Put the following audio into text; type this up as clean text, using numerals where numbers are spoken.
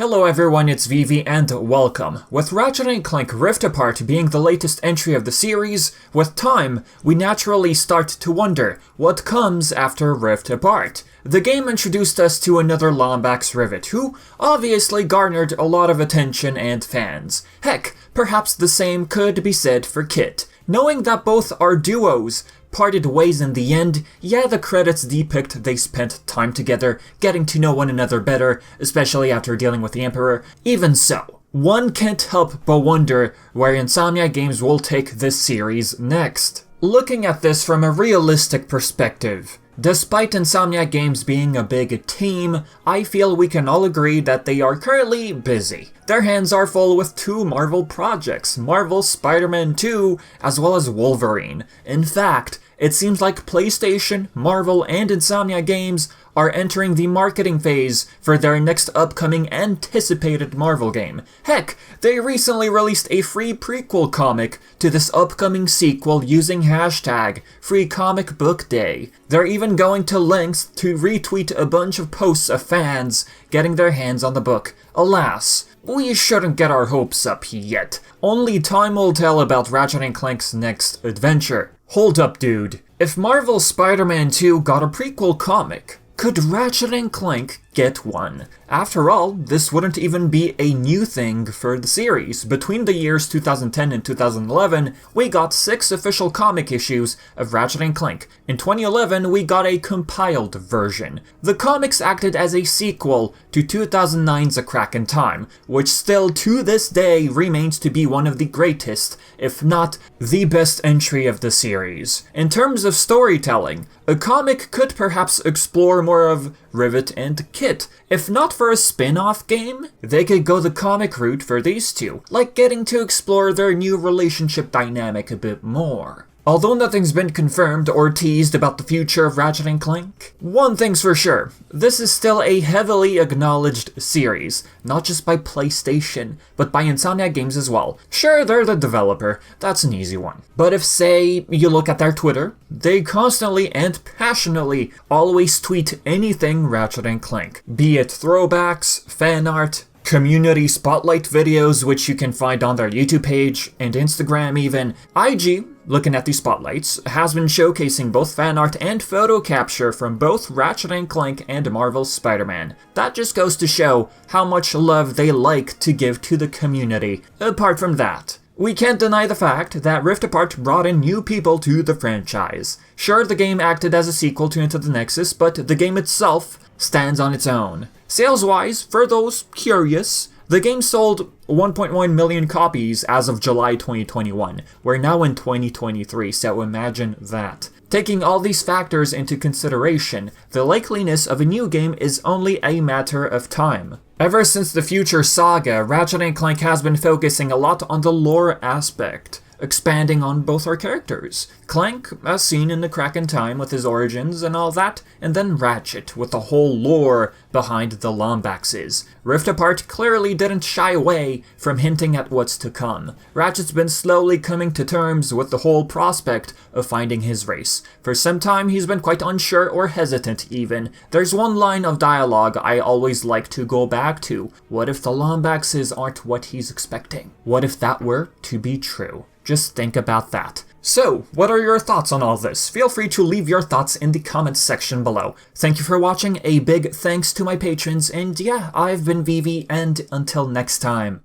Hello everyone, it's Vivi and welcome. With Ratchet Clank Rift Apart being the latest entry of the series, with time, we naturally start to wonder what comes after Rift Apart. The game introduced us to another Lombax Rivet, who obviously garnered a lot of attention and fans. Heck, perhaps the same could be said for Kit. Knowing that both are duos, parted ways in the end, yeah, the credits depict they spent time together, getting to know one another better, especially after dealing with the Emperor. Even so, one can't help but wonder where Insomniac Games will take this series next. Looking at this from a realistic perspective, despite Insomniac Games being a big team, I feel we can all agree that they are currently busy. Their hands are full with two Marvel projects, Marvel's Spider-Man 2, as well as Wolverine. In fact, it seems like PlayStation, Marvel, and Insomniac Games are entering the marketing phase for their next upcoming anticipated Marvel game. Heck, they recently released a free prequel comic to this upcoming sequel using hashtag #FreeComicBookDay. They're even going to lengths to retweet a bunch of posts of fans getting their hands on the book. Alas, we shouldn't get our hopes up yet. Only time will tell about Ratchet & Clank's next adventure. Hold up, dude. If Marvel's Spider-Man 2 got a prequel comic, could Ratchet & Clank get one? After all, this wouldn't even be a new thing for the series. Between the years 2010 and 2011, we got 6 official comic issues of Ratchet & Clank. In 2011, we got a compiled version. The comics acted as a sequel to 2009's A Crack in Time, which still to this day remains to be one of the greatest, if not the best entry of the series. In terms of storytelling, a comic could perhaps explore more of Rivet and Kit. If not for a spin-off game, they could go the comic route for these two, like getting to explore their new relationship dynamic a bit more. Although nothing's been confirmed or teased about the future of Ratchet & Clank, one thing's for sure, this is still a heavily acknowledged series, not just by PlayStation, but by Insomniac Games as well. Sure, they're the developer, that's an easy one. But if, say, you look at their Twitter, they constantly and passionately always tweet anything Ratchet & Clank, be it throwbacks, fan art, community spotlight videos, which you can find on their YouTube page and Instagram even. IG, looking at these spotlights, has been showcasing both fan art and photo capture from both Ratchet & Clank and Marvel's Spider-Man. That just goes to show how much love they like to give to the community. Apart from that, we can't deny the fact that Rift Apart brought in new people to the franchise. Sure, the game acted as a sequel to Into the Nexus, but the game itself stands on its own. Sales-wise, for those curious, the game sold 1.1 million copies as of July 2021. We're now in 2023, so imagine that. Taking all these factors into consideration, the likeliness of a new game is only a matter of time. Ever since the Future Saga, Ratchet & Clank has been focusing a lot on the lore aspect, expanding on both our characters. Clank, as seen in The Crack in Time with his origins and all that, and then Ratchet with the whole lore behind the Lombaxes. Rift Apart clearly didn't shy away from hinting at what's to come. Ratchet's been slowly coming to terms with the whole prospect of finding his race. For some time he's been quite unsure or hesitant even. There's one line of dialogue I always like to go back to. What if the Lombaxes aren't what he's expecting? What if that were to be true? Just think about that. So, what are your thoughts on all this? Feel free to leave your thoughts in the comments section below. Thank you for watching, a big thanks to my patrons, and yeah, I've been Vivi, and until next time.